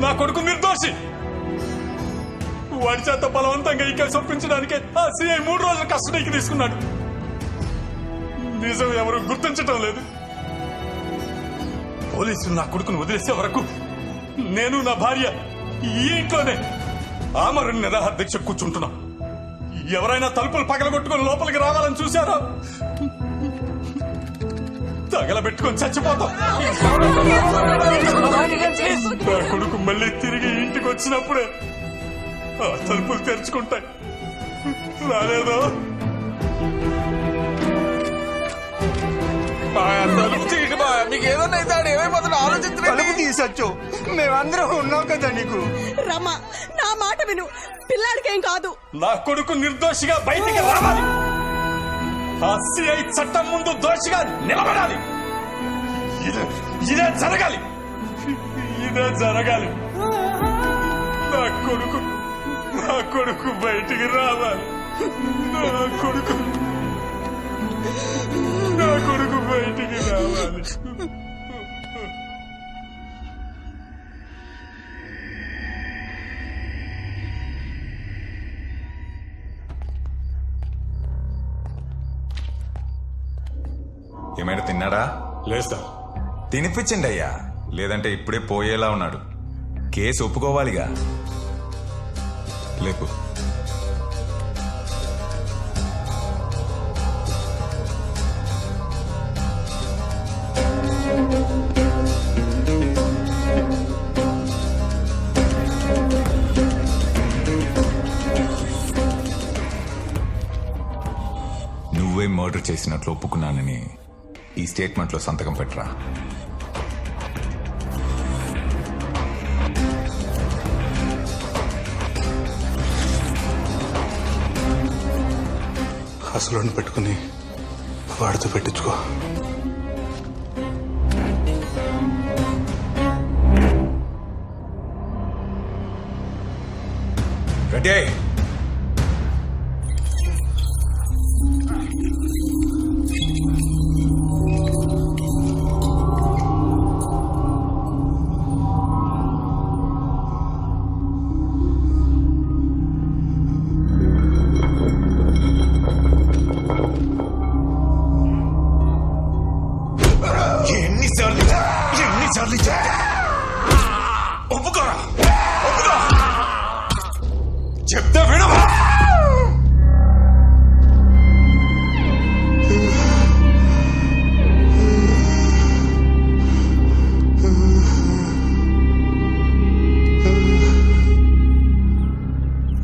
నా కొడుకు నిర్దోషి. వాడి చేత బలవంతంగా ఈ కేసు ఒప్పించడానికే ఆ సిఐ 3 రోజులు కస్టడీకి తీసుకున్నాడు. నిజం ఎవరు గుర్తించటం లేదు. పోలీసులు నా కొడుకును వదిలేసే వరకు నేను నా భార్య ఈ ఇంట్లోనే ఆమరణ నిరాహార దీక్ష కూర్చుంటున్నాం. ఎవరైనా తలుపులు పగలగొట్టుకుని లోపలికి రావాలని చూశారా? తగలబెట్టుకొని చచ్చిపోతాం. నా కొడుకు మళ్ళీ తిరిగి ఇంటికి వచ్చినప్పుడే ఆ తలుపులు తెరుచుకుంటాయి. రాలేదో మీకు ఏదన్నా అయితే ఏమైపోతున్నా ఆలోచించలేదు. తీసొచ్చు, మేమందరం ఉన్నాం కదా నీకు. రమ్మా, నా మాట విను. పిల్లాడికేం కాదు. నా కొడుకు నిర్దోషిగా బయటికి రావాలి. ఆ సిఐ చట్టం ముందు దోషిగా నిలబడాలి. ఇదే జరగాలి. నా కొడుకు బయటికి రావాలి. నా కొడుకు బయటికి రావాలి. ఏమైనా తిన్నాడా? లేదు సార్. తినిపించండి అయ్యా, లేదంటే ఇప్పుడే పోయేలా ఉన్నాడు. కేసు ఒప్పుకోవాలిగా. లేకు. నువ్వే మర్డర్ చేసినట్లు ఒప్పుకున్నానని ఈ స్టేట్మెంట్ లో సంతకం పెట్టరా. అసలు పెట్టుకుని వాడితో పెట్టించుకో. రెడీ. ఎన్నిసార్లు ఒప్పుకోరా? చెప్తే వినవా?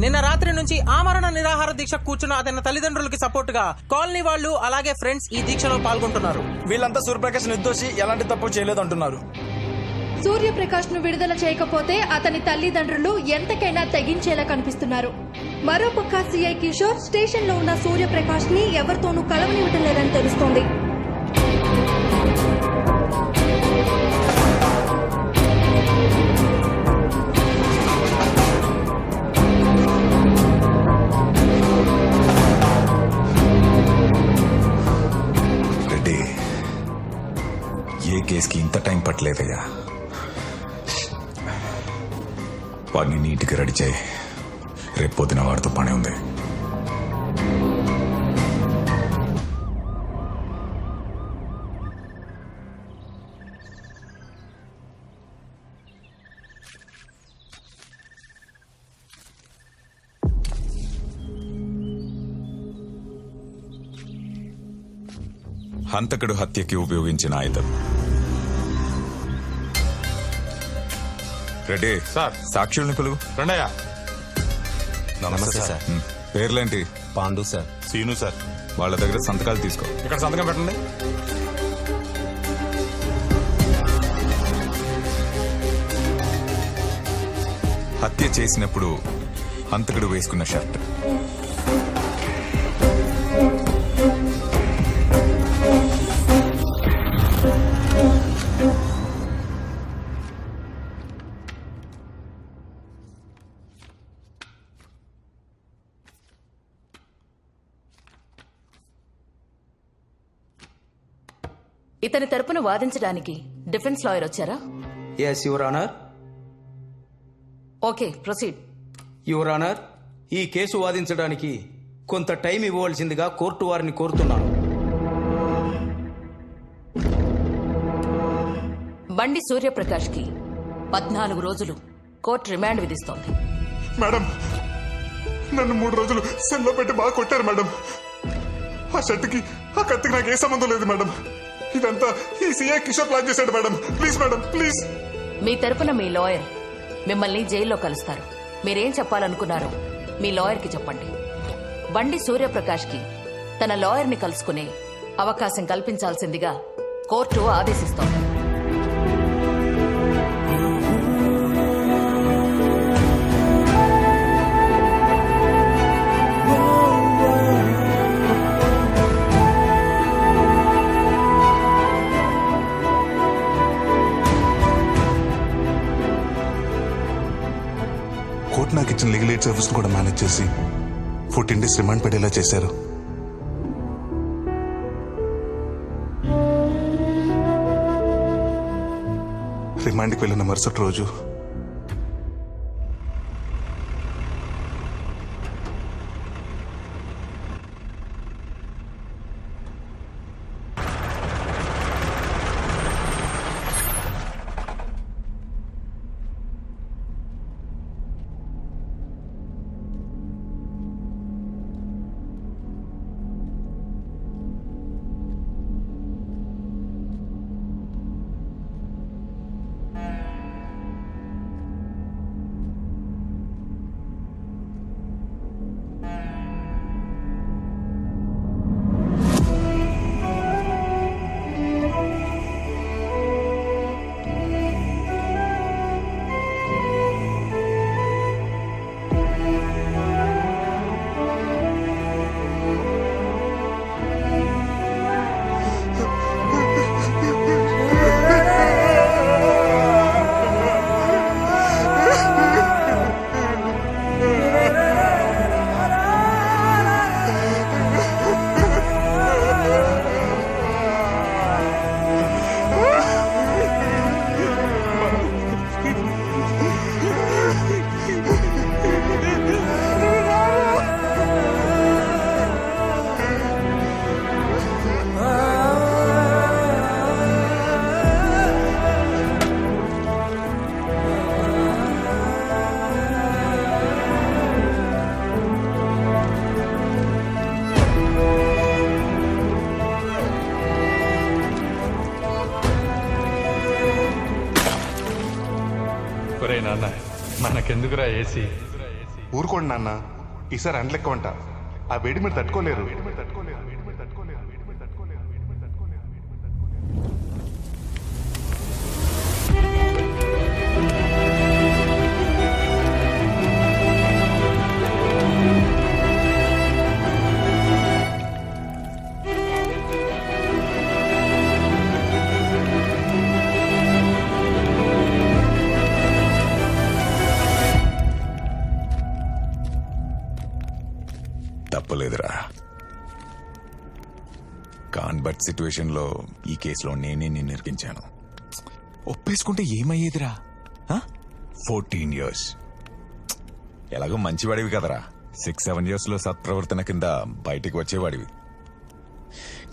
నిన్న రాత్రి నుంచి ఆమరణ నిరాహార దీక్ష కూర్చున్న అతని తల్లిదండ్రులకి సపోర్ట్ గా కాలనీ వాళ్ళు అలాగే ఫ్రెండ్స్ ఈ దీక్షలో పాల్గొంటున్నారు. వీళ్ళంతా సూర్యప్రకాష్ నిర్దోషి, ఎలాంటి తప్పు చేయలేదంటున్నారు. సూర్యప్రకాష్ ను విడుదల చేయకపోతే అతని తల్లిదండ్రులు ఎంతకైనా తెగించేలా కనిపిస్తున్నారు. మరోపక్క సిఐ కిషోర్ స్టేషన్ లో ఉన్న సూర్యప్రకాష్ ని ఎవరితోనూ కలవనివ్వటం లేదని తెలుస్తోంది. రెడ్డి, ఏ కేసుకి ఇంత టైం పట్టలేదయ్యా. వాడిని నీట్గా రెడీ చేయి. రేపు పొద్దున వాడితో పని ఉంది. హంతకుడు హత్యకి ఉపయోగించిన ఆయుధం. రెడ్డి సార్. సాక్షుల్ని పిలువు. రండయ్యా. నమస్తే సార్. పేర్లేంటి? పాండు సార్. సీను సార్. వాళ్ళ దగ్గర సంతకాలు తీసుకో. ఇక్కడ సంతకం పెట్టండి. హత్య చేసినప్పుడు హంతకుడు వేసుకున్న షర్ట్. ఇతని తరపున వాదించడానికి డిఫెన్స్ లాయర్ వచ్చారా? Yes your honour. Okay, proceed. Your honour, ఈ కేసు వాదించడానికి కొంత టైం ఇవ్వవలసిందిగా కోర్టు వారిని కోరుతున్నాను. బండి సూర్యప్రకాష్ కి 14 రోజులు కోర్టు రిమాండ్ విధిస్తోంది. మేడం, నన్ను 3 రోజులు సెల్లో పెట్టి బాగా కొట్టారు మేడం. ఆ షర్ట్కి ఆ కత్తికి నాకు ఏ సంబంధం లేదు మేడం. ఇదంతా ఈ సీఐ కిషోర్ ప్లాన్ చేశాడు మేడం. Please madam, please. మీ తరపున మీ లాయర్ మిమ్మల్ని జైల్లో కలుస్తారు. మీరేం చెప్పాలనుకున్నారో మీ లాయర్కి చెప్పండి. బండి సూర్యప్రకాష్ కి తన లాయర్ని కలుసుకునే అవకాశం కల్పించాల్సిందిగా కోర్టు ఆదేశిస్తోంది. కోర్టు నాకు ఇచ్చిన లీగల్ ఎయిడ్ సర్వీస్ కూడా మేనేజ్ చేసి 14 days రిమాండ్ పడేలా చేశారు. రిమాండ్కి వెళ్ళిన మరుసటి రోజు నాన్న, మనకెందుకురా ఏసీ? ఊరుకోండి నాన్న, ఈసారి అండ్లెక్క వంట. ఆ వేడి మీరు తట్టుకోలేరు. తప్పలేదురా. కాన్బట్ సిచ్యువేషన్ లో ఈ కేసులో నేనే నిన్ను నిర్గించాను. ఒప్పేసుకుంటే ఏమయ్యేదిరా? 14 years. ఎలాగో మంచివాడివి కదరా. 6-7 years లో సత్ప్రవర్తన కింద బయటికి వచ్చేవాడివి.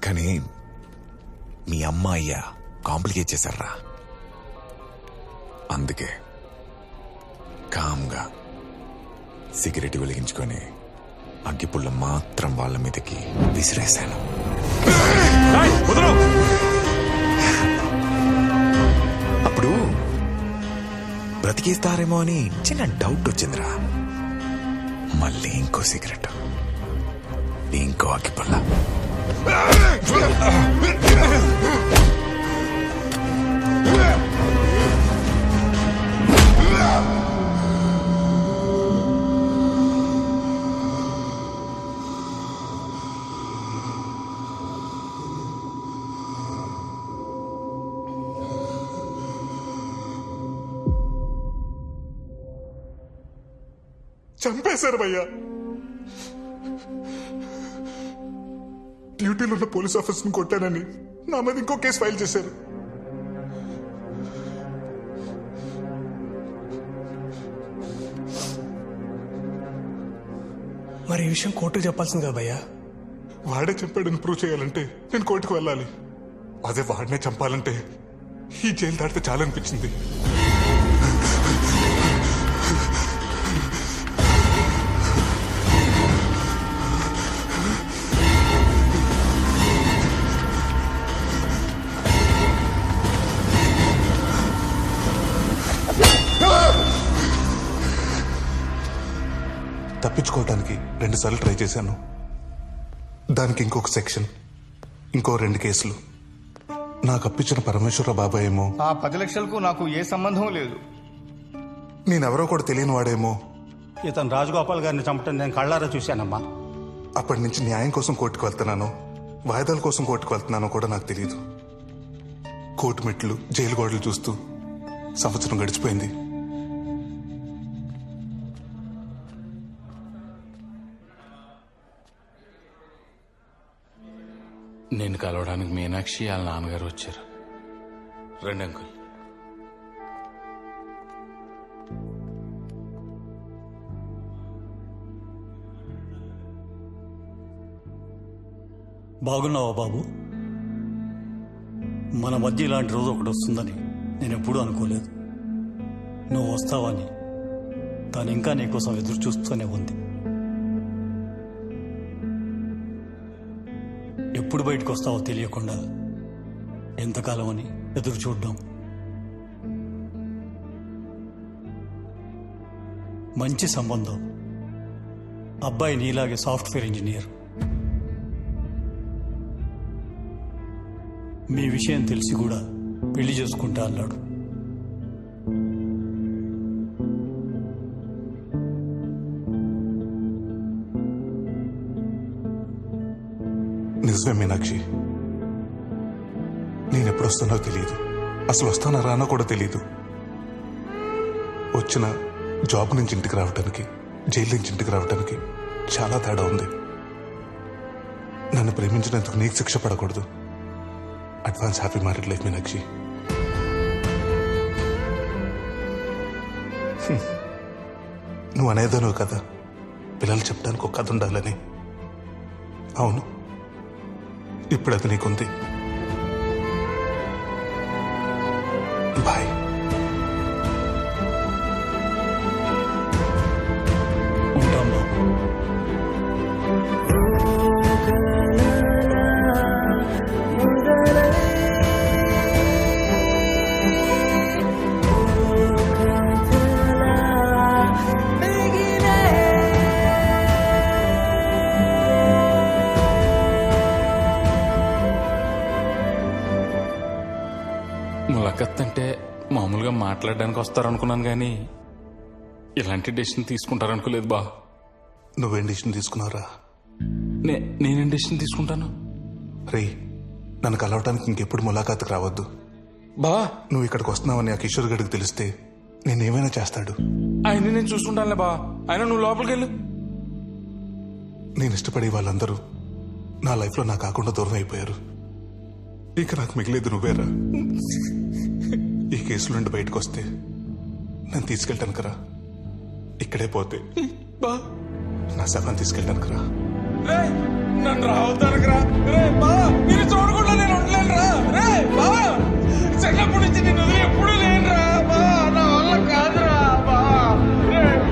కానీ మీ అమ్మ అయ్యా కాంప్లికేట్ చేశారా. అందుకే కామ్గా సిగరెట్ వెలిగించుకొని అగ్గిపుల్ల మాత్రం వాళ్ళ మీదకి విసిరేశాను. అప్పుడు బ్రతికేస్తారేమో అని చిన్న డౌట్ వచ్చిందిరా. మళ్ళీ ఇంకో సిగరెట్, ఇంకో అగ్గిపుల్ల. చంపేశారు భయ్యా. డ్యూటీలో ఉన్న పోలీస్ ఆఫీసర్ని కొట్టానని నా మీద ఇంకో కేసు ఫైల్ చేశారు. మరి ఈ విషయం కోర్టుకు చెప్పాల్సింది కదా భయ్యా. వాడే చంపాడని ప్రూవ్ చేయాలంటే నేను కోర్టుకు వెళ్ళాలి. అదే వాడినే చంపాలంటే ఈ జైలు దాటితే చాలనిపించింది. తప్పించుకోవటానికి 2 సార్లు ట్రై చేశాను. దానికి ఇంకొక సెక్షన్, ఇంకో 2 కేసులు. నాకు అప్పించిన పరమేశ్వర బాబాయ్ ఏమో ఆ 10 లక్షలకు నాకు ఏ సంబంధం లేదు. నేనెవరో కూడా తెలియని వాడేమో ఇతను రాజగోపాల్ గారిని చంపటం నేను కళ్ళారా చూశానమ్మా. అప్పటి నుంచి న్యాయం కోసం కోర్టుకు వెళ్తున్నానో వాయిదాల కోసం కోర్టుకు వెళ్తున్నానో కూడా నాకు తెలియదు. కోర్టు మెట్లు, జైలు గోడలు చూస్తూ సంవత్సరం గడిచిపోయింది. నేను కలవడానికి మీనాక్షి వాళ్ళ నాన్నగారు వచ్చారు. రండి అంకుల్. బాగున్నావా బాబు? మన మధ్య ఇలాంటి రోజు ఒకటి వస్తుందని నేను ఎప్పుడూ అనుకోలేదు. నువ్వు వస్తావని తను ఇంకా నీకోసం ఎదురు చూస్తూనే ఉంది. ఎప్పుడు బయటకు వస్తావో తెలియకుండా ఎంతకాలం అని ఎదురు చూడ్డాం. మంచి సంబంధం. అబ్బాయి నీలాగే సాఫ్ట్వేర్ ఇంజనీర్. మీ విషయం తెలిసి కూడా పెళ్లి చేసుకుంటా అన్నాడు. నిజమే మీనాక్షి, నేనెప్పుడు వస్తానో తెలియదు. అసలు వస్తానా రానో కూడా తెలియదు. వచ్చిన జాబ్ నుంచి ఇంటికి రావడానికి, జైలు నుంచి ఇంటికి రావడానికి చాలా తేడా ఉంది. నన్ను ప్రేమించినందుకు నీకు శిక్ష పడకూడదు. Advance happy married life Meenakshi. నువ్వు అనేదాను కదా, పిల్లలు చెప్పడానికి ఒక కథ ఉండాలని. అవును, ఇప్పుడు అది నీకుంది. బాయ్. ఉంటాం బాబు. ములాఖత్ అంటే మామూలుగా మాట్లాడడానికి వస్తారనుకున్నాను కానీ ఇలాంటి డెసిషన్ తీసుకుంటారనుకోలేదు బా. నువ్వేం డిసిషన్ తీసుకున్నారా? నేనేం డెసిషన్ తీసుకుంటాను? రే, నన్ను కలవటానికి ఇంకెప్పుడు ములాఖాతుకు రావద్దు. బా నువ్వు ఇక్కడికి వస్తున్నావని ఆ కిషోర్ గడికి తెలిస్తే నేనేమైనా చేస్తాడు. ఆయన నేను చూసుకుంటానులే బా. ఆయన నువ్వు లోపలికి వెళ్ళు. నేను ఇష్టపడే వాళ్ళందరూ నా లైఫ్లో నా కాకుండా దూరం అయిపోయారు. ఇక నాకు మిగిలేదు నువ్వేరా. ఈ కేసుల నుండి బయటకు వస్తే నన్ను తీసుకెళ్ళటానికి రా. ఇక్కడే పోతే బా నా శవం తీసుకెళ్ళటానికి రా. నన్ను రావద్దానికి రా. రే బా, మీరు చూడకుండా నేను ఉండలేను రా. రే బా, చిన్నప్పటి నుంచి నేను ఎప్పుడు లేనురా బా. నా వల్ల కాదురా బా.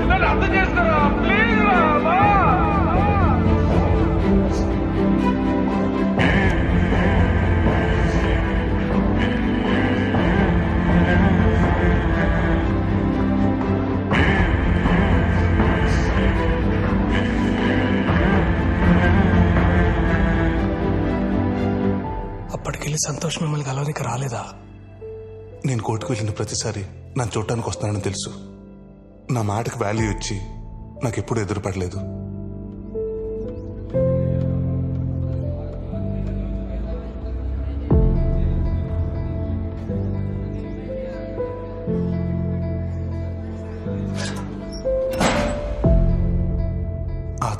నన్ను అర్థం చేస్తారా ప్లీజ్ రా బా. అప్పటికెళ్ళి సంతోష్ మిమ్మల్ని కలవనికి రాలేదా? నేను కోర్టుకు వెళ్ళిన ప్రతిసారి నన్ను చూడటానికి వస్తానని తెలుసు. నా మాటకు వాల్యూ ఇచ్చి నాకెప్పుడు ఎదురుపడలేదు.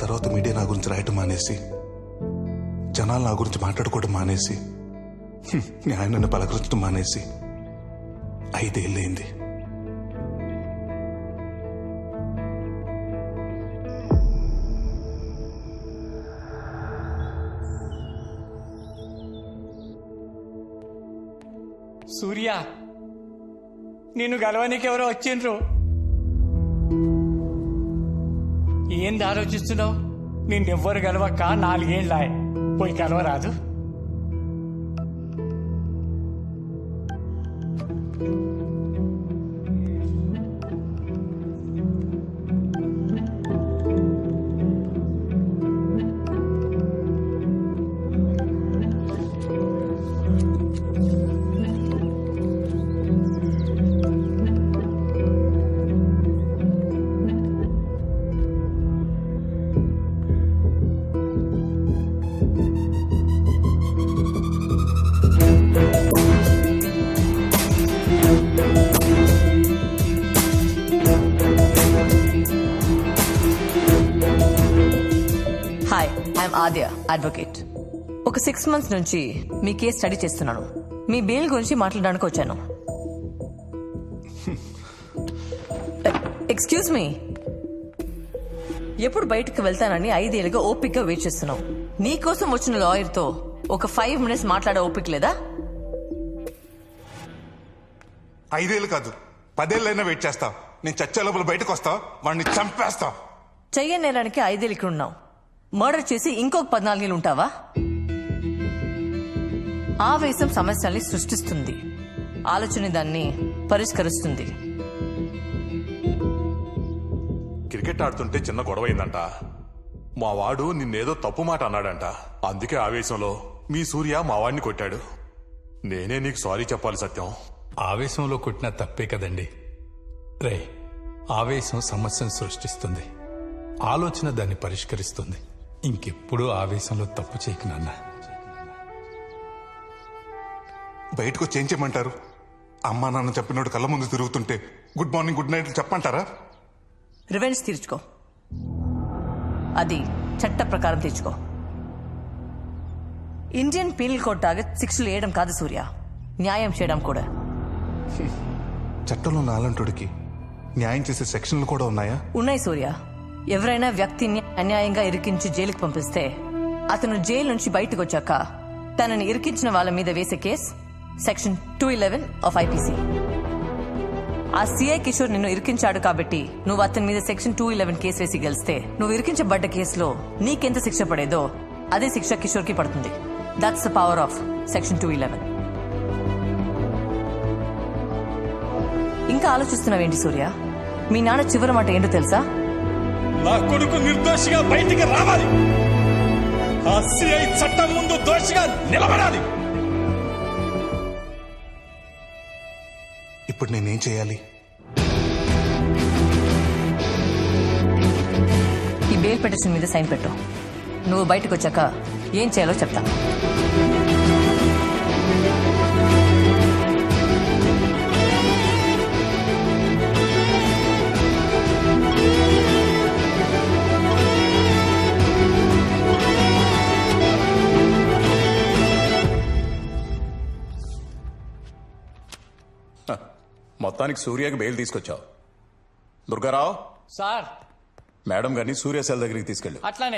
తర్వాత మీడియా నా గురించి రాయటం మానేసి జనాలు నా గురించి మాట్లాడుకోవడం మానేసి న్యాయం నన్ను పలకరించడం మానేసి 5 ఏళ్ళైంది. సూర్య, నిన్ను గెలవనికి ఎవరో వచ్చిండ్రు. ఏంది ఆలోచిస్తున్నావు? నిన్నెవ్వరు గెలవక 4 ఏళ్ళాయి. పోయి గెలవరాదు. Hi, I'm Aadya, advocate. ఒక 6 months నుంచి మీ కేసు స్టడీ చేస్తున్నాను. మీ బెయిల్ గురించి మాట్లాడడానికి వచ్చాను. ఎక్స్క్యూజ్ మీ, ఎప్పుడు బయటకు వెళ్తానని 5 ఏళ్ళుగా ఓపిక్గా వెయిట్ చేస్తున్నావు. నీకోసం వచ్చిన లాయర్తో ఒక 5 minutes మాట్లాడే ఓపిక లేదా? 5 ఏళ్ళు కాదు, 10 ఏళ్ళైనా వెయిట్ చేస్తా. నేను చచ్చే లోపల బయటకు వస్తా, వాడిని చంపేస్తా. చెయ్యని నేరానికి 5 ఏళ్ళు ఇక్కడ ఉన్నావు. మర్డర్ చేసి ఇంకొక 14 ఏళ్ళు ఉంటావా? ఆవేశం సమస్యల్ని సృష్టిస్తుంది, ఆలోచన దాన్ని పరిష్కరిస్తుంది. క్రికెట్ ఆడుతుంటే చిన్న గొడవ అయిందంట. మా వాడు నిన్నేదో తప్పు మాట అన్నాడంట. అందుకే ఆవేశంలో మీ సూర్య మా వాడిని కొట్టాడు. నేనే నీకు సారీ చెప్పాలి సత్యం. ఆవేశంలో కొట్టిన తప్పే కదండి. రే, ఆవేశం సమస్యను సృష్టిస్తుంది, ఆలోచన దాన్ని పరిష్కరిస్తుంది. ఇంకెప్పుడు ఆవేశంలో తప్పు చేయకు నాన్న. బయటకు వచ్చి ఏం చేయమంటారు? అమ్మా నాన్న చెప్పినోడు కళ్ళ ముందు తిరుగుతుంటే గుడ్ మార్నింగ్ గుడ్ నైట్ చెప్పంటారా? రివెంజ్ తీర్చుకో, అది చట్ట ప్రకారం తీర్చుకో. ఇండియన్ పీనల్ కోడ్ టార్గెట్ శిక్షలు వేయడం కాదు సూర్య, న్యాయం చేయడం కూడా. చట్టంలో నాలంటోడికి న్యాయం చేసే సెక్షన్లు కూడా ఉన్నాయా? ఉన్నాయి సూర్య. ఎవరైనా వ్యక్తిని అన్యాయంగా ఇరికించి జైలుకి పంపిస్తే అతను జైలు నుంచి బయటకు వచ్చాక తనని ఇరికించిన వాళ్ళ మీద వేసే కేసు సెక్షన్ 211 ఆఫ్ ఐపీసీ. ఆ సిఐ కిషోర్ నిన్ను ఇరికించాడు కాబట్టి నువ్వు అతని మీద సెక్షన్ 211 కేసు వేసి గెలిస్తే నువ్వు ఇరికించబడ్డ కేసులో నీకెంత శిక్ష పడేదో అదే శిక్ష కిషోర్ కి పడుతుంది. That's the power of section 211. ఇంకా ఆలోచిస్తున్నావేంటి సూర్య? మీ నాన్న చివరి మాట ఏంటో తెలుసా? నా కొడుకు నిర్దోషిగా బయటికి రావాలి. ఆ సిఐ చట్టం ముందు దోషిగా నిలబడాలి. ఇప్పుడు నేనేం చేయాలి? ఈ బెయిల్ పిటిషన్ మీద సైన్ పెట్టు. నువ్వు బయటకు వచ్చాక ఏం చేయాలో చెప్తా. మొత్తానికి సూర్యకి బెయిల్ తీసుకొచ్చావు. దుర్గారావు సార్, మేడం గారిని సూర్య సెల్ దగ్గరికి తీసుకెళ్ళు. అట్లానే